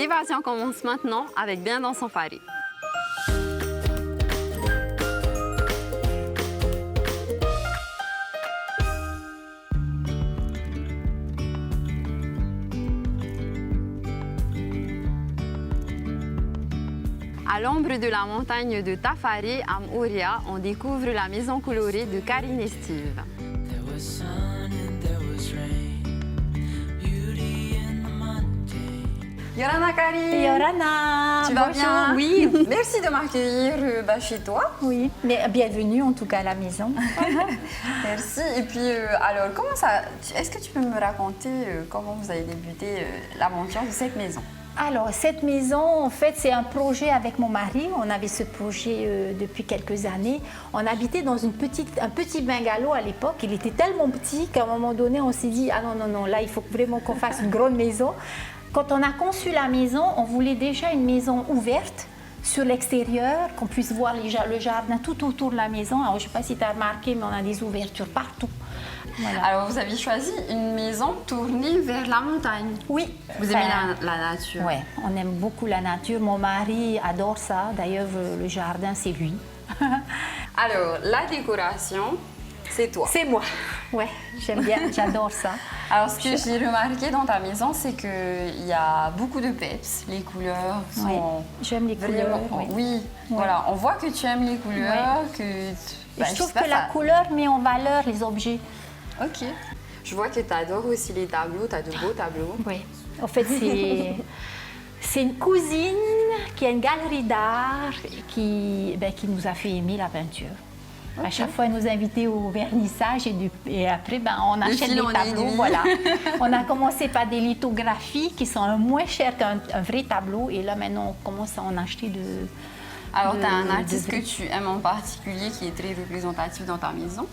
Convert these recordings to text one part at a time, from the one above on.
L'évasion commence maintenant avec Bien dans son pari. À l'ombre de la montagne de Tafari, à Mouria, on découvre la maison colorée de Karine et Steve. Yorana Karine! Yorana! Tu vas bonjour. bien? Oui. Merci de m'accueillir chez toi. Oui, mais bienvenue en tout cas à la maison. Merci. Et puis, alors, comment ça... Est-ce que tu peux me raconter comment vous avez débuté l'aventure de cette maison? Alors, cette maison, en fait, c'est un projet avec mon mari. On avait ce projet depuis quelques années. On habitait dans un petit bungalow à l'époque. Il était tellement petit qu'à un moment donné, on s'est dit « Ah non, non, non, là, il faut vraiment qu'on fasse une grande maison ». Quand on a conçu la maison, on voulait déjà une maison ouverte sur l'extérieur, qu'on puisse voir le jardin tout autour de la maison. Alors, je ne sais pas si tu as remarqué, mais on a des ouvertures partout. Voilà. Alors, vous avez choisi une maison tournée vers la montagne. Oui. Vous aimez la nature? Oui, on aime beaucoup la nature. Mon mari adore ça. D'ailleurs, le jardin, c'est lui. Alors, la décoration, c'est toi. C'est moi. Oui, j'aime bien, j'adore ça. Alors, ce que j'ai remarqué dans ta maison, c'est qu'il y a beaucoup de peps. Les couleurs sont... Oui, j'aime les couleurs. Oui. Oui, voilà. On voit que tu aimes les couleurs, que... je trouve que la couleur met en valeur les objets. Ok. Je vois que tu adores aussi les tableaux, tu as de beaux tableaux. Oui. En fait, c'est une cousine qui a une galerie d'art qui nous a fait aimer la peinture. Okay. À chaque fois, elle nous invitait au vernissage et après, on achète des tableaux. Voilà. On a commencé par des lithographies qui sont moins chères qu'un vrai tableau et là, maintenant, on commence à en acheter de... Alors, tu as un artiste que tu aimes en particulier qui est très représentatif dans ta maison?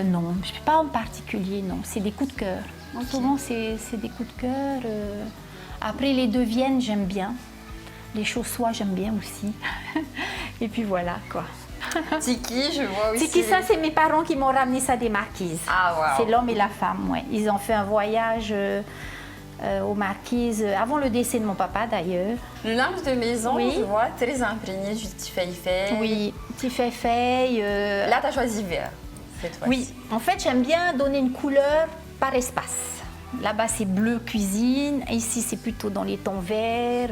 Non, pas en particulier, non. C'est des coups de cœur. Okay. Souvent, c'est des coups de cœur. Après, les deviennes, j'aime bien. Les chaussois, j'aime bien aussi. Et puis voilà, quoi. Tiki, je vois aussi. Tiki, ça, c'est mes parents qui m'ont ramené ça des Marquises. Ah, wow. C'est l'homme et la femme, ouais. Ils ont fait un voyage aux Marquises, avant le décès de mon papa, d'ailleurs. Le linge de maison, oui. je vois, très imprégné du Tifei-Fei. Oui, Tifei-Fei. Là, tu as choisi vert. Oui, en fait, j'aime bien donner une couleur par espace. Là-bas, c'est bleu cuisine. Ici, c'est plutôt dans les tons verts.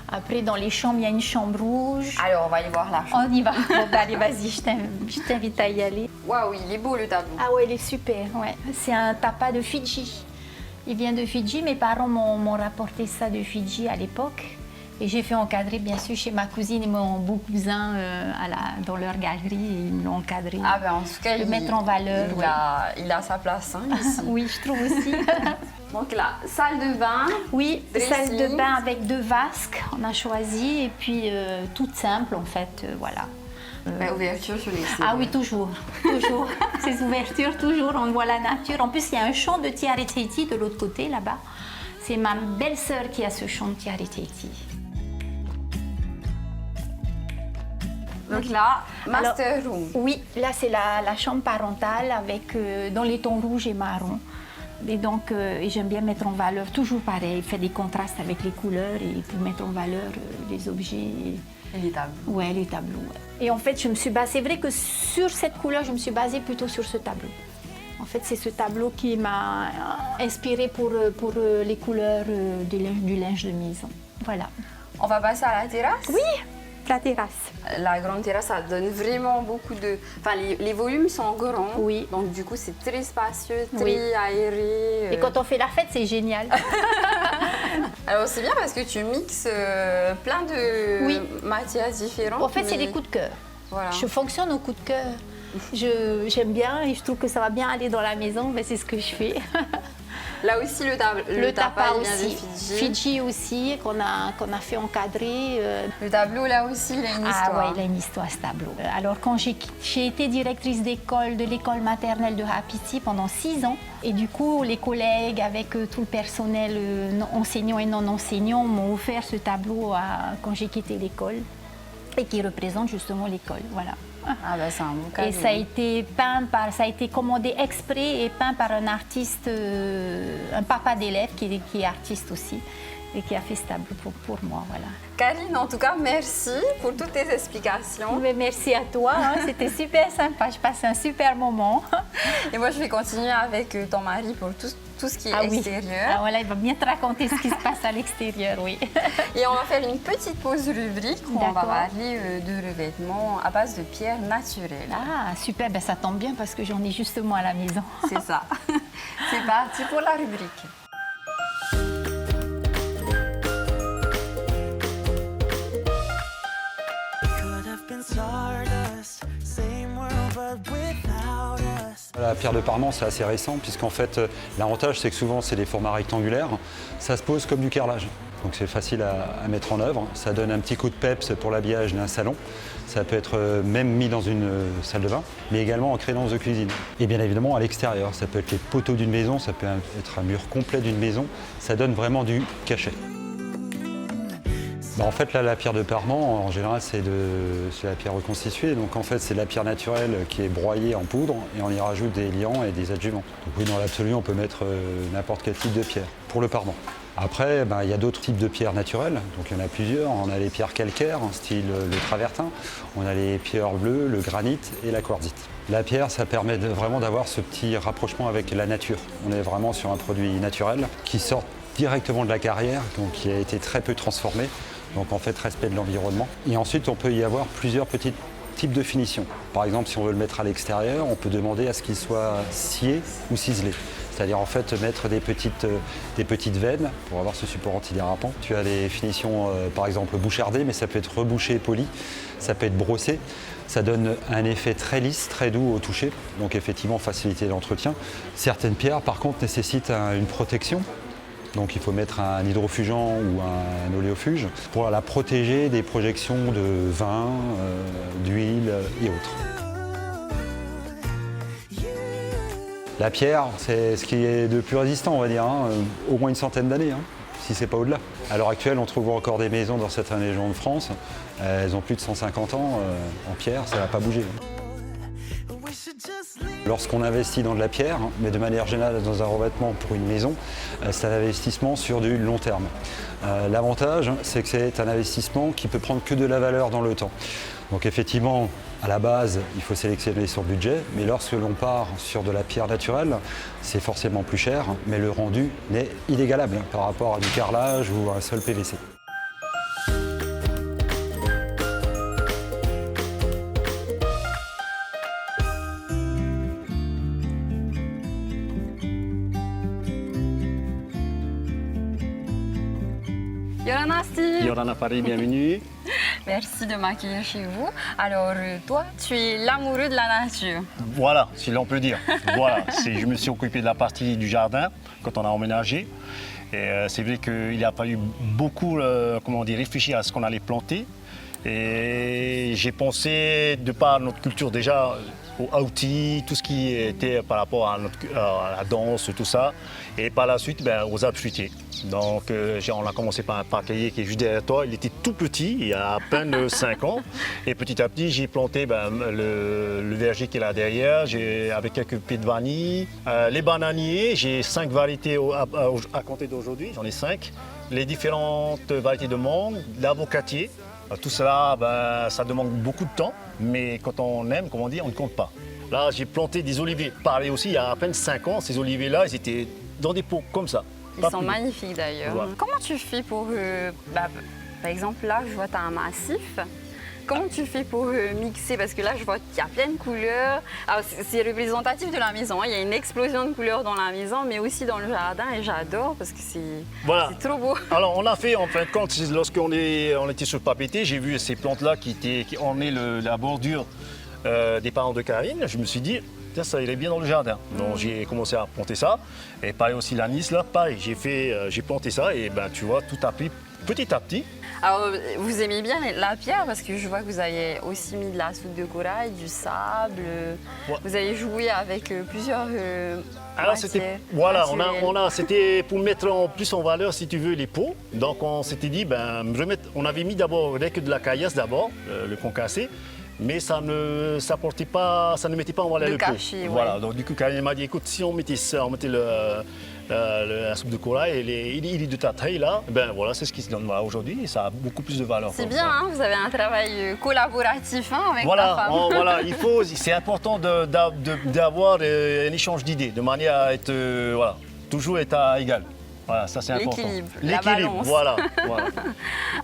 Après, dans les chambres, il y a une chambre rouge. Alors, on va y voir la chambre. On y va. Bon, allez, vas-y, je t'invite à y aller. Waouh, il est beau le tableau. Ah ouais, il est super. Ouais. C'est un tapa de Fidji. Il vient de Fidji. Mes parents m'ont rapporté ça de Fidji à l'époque. Et j'ai fait encadrer, bien sûr, chez ma cousine et mon beau cousin dans leur galerie. Et ils me l'ont encadré. Ah ben, en tout cas, le mettre en valeur. Il a sa place, hein, ici. Oui, je trouve aussi. Donc là, salle de bain. Oui, dressing. Salle de bain avec 2 vasques, on a choisi. Et puis, toute simple, en fait, voilà. Ouverture sur les ciels. Ah oui, toujours, toujours. Ces ouvertures, toujours, on voit la nature. En plus, il y a un champ de Tiareteiti de l'autre côté, là-bas. C'est ma belle-sœur qui a ce champ de Tiareteiti. Donc là, master room. Oui, là c'est la chambre parentale avec dans les tons rouges et marron. Et donc j'aime bien mettre en valeur, toujours pareil, faire des contrastes avec les couleurs et pour mettre en valeur les objets. Et les tableaux. Oui, les tableaux. Ouais. Et en fait, je me suis basée, c'est vrai que sur cette couleur, je me suis basée plutôt sur ce tableau. En fait, c'est ce tableau qui m'a inspirée pour les couleurs du linge de maison. Voilà. On va passer à la terrasse? Oui, la terrasse. La grande terrasse, ça donne vraiment beaucoup de... Enfin, les volumes sont grands. Oui. Donc, du coup, c'est très spacieux, très aéré. Et quand on fait la fête, c'est génial. Alors, c'est bien parce que tu mixes plein de matières différentes. En fait, c'est des coups de cœur. Voilà. Je fonctionne au coup de cœur. J'aime bien et je trouve que ça va bien aller dans la maison, mais c'est ce que je fais. Là aussi, le tapa aussi. vient de Fidji. Fidji aussi, qu'on a fait encadrer. Le tableau, là aussi, il a une histoire. Ah oui, il a une histoire, ce tableau. Alors, quand j'ai été directrice d'école, de l'école maternelle de Hapiti pendant 6 ans, et du coup, les collègues, avec tout le personnel enseignant et non enseignant, m'ont offert ce tableau quand j'ai quitté l'école, et qui représente justement l'école, voilà. Ah ben c'est un beau cadeau. Et ça a été commandé exprès et peint par un artiste un papa d'élève qui est artiste aussi et qui a fait ce tableau pour moi. Voilà. Karine, en tout cas, merci pour toutes tes explications. Mais merci à toi, hein, c'était super sympa, je passais un super moment. Et moi, je vais continuer avec ton mari pour tout ce qui est extérieur. Ah voilà, il va bien te raconter ce qui se passe à l'extérieur, oui. Et on va faire une petite pause rubrique où on va parler de revêtements à base de pierres naturelles. Ah, super, ben, ça tombe bien parce que j'en ai justement à la maison. C'est ça. C'est parti pour la rubrique. La pierre de parement, c'est assez récent, puisqu'en fait, l'avantage, c'est que souvent, c'est des formats rectangulaires. Ça se pose comme du carrelage. Donc c'est facile à mettre en œuvre. Ça donne un petit coup de peps pour l'habillage d'un salon. Ça peut être même mis dans une salle de bain, mais également en crédence de cuisine. Et bien évidemment, à l'extérieur, ça peut être les poteaux d'une maison, ça peut être un mur complet d'une maison. Ça donne vraiment du cachet. En fait, là, la pierre de parement, en général, c'est la pierre reconstituée. Donc, en fait, c'est de la pierre naturelle qui est broyée en poudre et on y rajoute des liants et des adjuvants. Donc, oui, dans l'absolu, on peut mettre n'importe quel type de pierre pour le parement. Après, il y a d'autres types de pierres naturelles. Donc, il y en a plusieurs. On a les pierres calcaires, style le travertin. On a les pierres bleues, le granit et la quartzite. La pierre, ça permet vraiment d'avoir ce petit rapprochement avec la nature. On est vraiment sur un produit naturel qui sort directement de la carrière, donc qui a été très peu transformé. Donc en fait, respect de l'environnement. Et ensuite, on peut y avoir plusieurs petits types de finitions. Par exemple, si on veut le mettre à l'extérieur, on peut demander à ce qu'il soit scié ou ciselé. C'est-à-dire en fait mettre des petites veines pour avoir ce support antidérapant. Tu as des finitions par exemple bouchardées, mais ça peut être rebouché, poli, ça peut être brossé. Ça donne un effet très lisse, très doux au toucher, donc effectivement faciliter l'entretien. Certaines pierres par contre nécessitent une protection. Donc il faut mettre un hydrofugeant ou un oléofuge pour la protéger des projections de vin, d'huile et autres. La pierre, c'est ce qui est de plus résistant, on va dire, au moins une centaine d'années, si ce n'est pas au-delà. À l'heure actuelle, on trouve encore des maisons dans certaines régions de France. Elles ont plus de 150 ans en pierre, ça ne va pas bouger. Lorsqu'on investit dans de la pierre, mais de manière générale dans un revêtement pour une maison, c'est un investissement sur du long terme. L'avantage, c'est que c'est un investissement qui peut prendre que de la valeur dans le temps. Donc effectivement, à la base, il faut sélectionner son budget, mais lorsque l'on part sur de la pierre naturelle, c'est forcément plus cher, mais le rendu n'est inégalable par rapport à du carrelage ou à un sol PVC. Yorana Steve. Yorana Paris, bienvenue. Merci de m'accueillir chez vous. Alors, toi, tu es l'amoureux de la nature. Voilà, si l'on peut dire. Voilà, je me suis occupé de la partie du jardin quand on a emménagé. Et c'est vrai qu'il a fallu beaucoup réfléchir à ce qu'on allait planter. Et j'ai pensé, de par notre culture déjà, aux outils, tout ce qui était par rapport à la danse, tout ça. Et par la suite, aux arbres fruitiers. Donc on a commencé par un parquet qui est juste derrière toi. Il était tout petit, il y a à peine 5 ans. Et petit à petit, j'ai planté le verger qui est là derrière, avec quelques pieds de vanille. Les bananiers, j'ai 5 variétés à compter d'aujourd'hui, j'en ai 5. Les différentes variétés de mangue, l'avocatier. Tout cela, ça demande beaucoup de temps, mais quand on aime, comme on dit, on ne compte pas. Là, j'ai planté des oliviers. Pareil aussi, il y a à peine 5 ans, ces oliviers-là, ils étaient dans des pots comme ça. Ils sont magnifiques d'ailleurs. Voilà. Comment tu fais pour, par exemple, là, je vois que tu as un massif. Comment tu fais pour mixer? Parce que là, je vois qu'il y a plein de couleurs. C'est représentatif de la maison. Il y a une explosion de couleurs dans la maison, mais aussi dans le jardin. Et j'adore parce que c'est trop beau. Alors, on a fait, en fin de compte, lorsqu'on était sur le papeté, j'ai vu ces plantes-là qui ornaient la bordure des parents de Karine. Je me suis dit, tiens, ça irait bien dans le jardin. Donc, j'ai commencé à planter ça. Et pareil aussi, l'anis, là, pareil. J'ai planté ça et tu vois, tout a pris petit à petit. Alors, vous aimez bien la pierre parce que je vois que vous avez aussi mis de la soude de corail, du sable. Ouais. Vous avez joué avec plusieurs alors c'était c'était pour mettre en plus en valeur, si tu veux, les pots. Donc on s'était dit, on avait mis d'abord rien que de la caillasse d'abord, le concassé. Mais ça ne mettait pas en valeur le pot. Ouais. Voilà, donc du coup, Karine m'a dit, écoute, si on mettait ça, on mettait la soupe de corail, il est de ta taille là, ben voilà, c'est ce qui se donne voilà, aujourd'hui et ça a beaucoup plus de valeur. C'est bien, hein, vous avez un travail collaboratif hein, avec ta Voilà, femme. voilà, c'est important d'avoir un échange d'idées, de manière à être, voilà, toujours être à égal. Voilà, ça c'est important. L'équilibre, la balance. Voilà.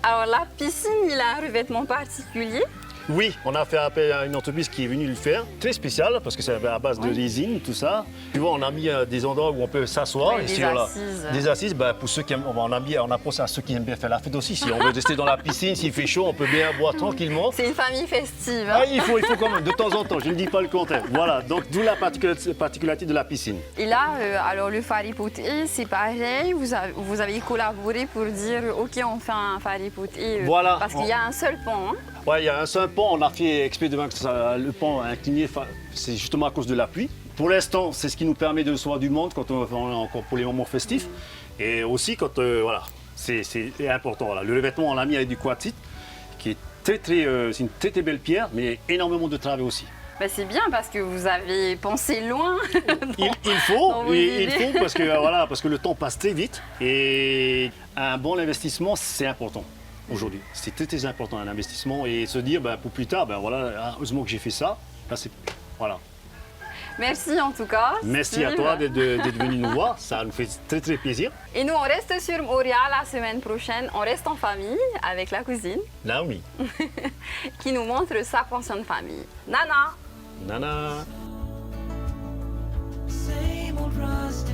Alors la piscine, il a un revêtement particulier. Oui, on a fait appel à une entreprise qui est venue le faire, très spécial parce que c'est à base de résine, tout ça. Tu vois, on a mis des endroits où on peut s'asseoir. Oui, des assises. Des assises, ben, pour ceux qui aiment, on a pensé à ceux qui aiment bien faire la fête aussi. Si on veut rester dans la piscine, s'il fait chaud, on peut bien boire tranquillement. C'est une famille festive. Hein. Ah, il faut quand même, de temps en temps, je ne dis pas le contraire. Voilà, donc d'où la particularité de la piscine. Et là, alors le faripoté, c'est pareil, vous avez collaboré pour dire, ok, on fait un faripoté, Voilà. parce qu'il y a un seul pont. Hein. Ouais, il y a un seul pont, on a fait exprès de que le pont incliné, c'est justement à cause de la pluie. Pour l'instant, c'est ce qui nous permet de recevoir du monde quand on encore pour les moments festifs. Et aussi quand, voilà, c'est important. Voilà. Le revêtement, on l'a mis avec du quartzite, qui est c'est une très belle pierre, mais énormément de travail aussi. Ben, c'est bien parce que vous avez pensé loin. Il faut parce que, voilà, parce que le temps passe très vite et un bon investissement, c'est important. Aujourd'hui, c'est très important un investissement et se dire pour plus tard, voilà, heureusement que j'ai fait ça. Là, voilà. Merci en tout cas. Merci à toi d'être venu nous voir, ça nous fait très plaisir. Et nous, on reste sur Moria la semaine prochaine. On reste en famille avec la cousine. Naomi. Qui nous montre sa pension de famille. Nana. Nana. Same old rusty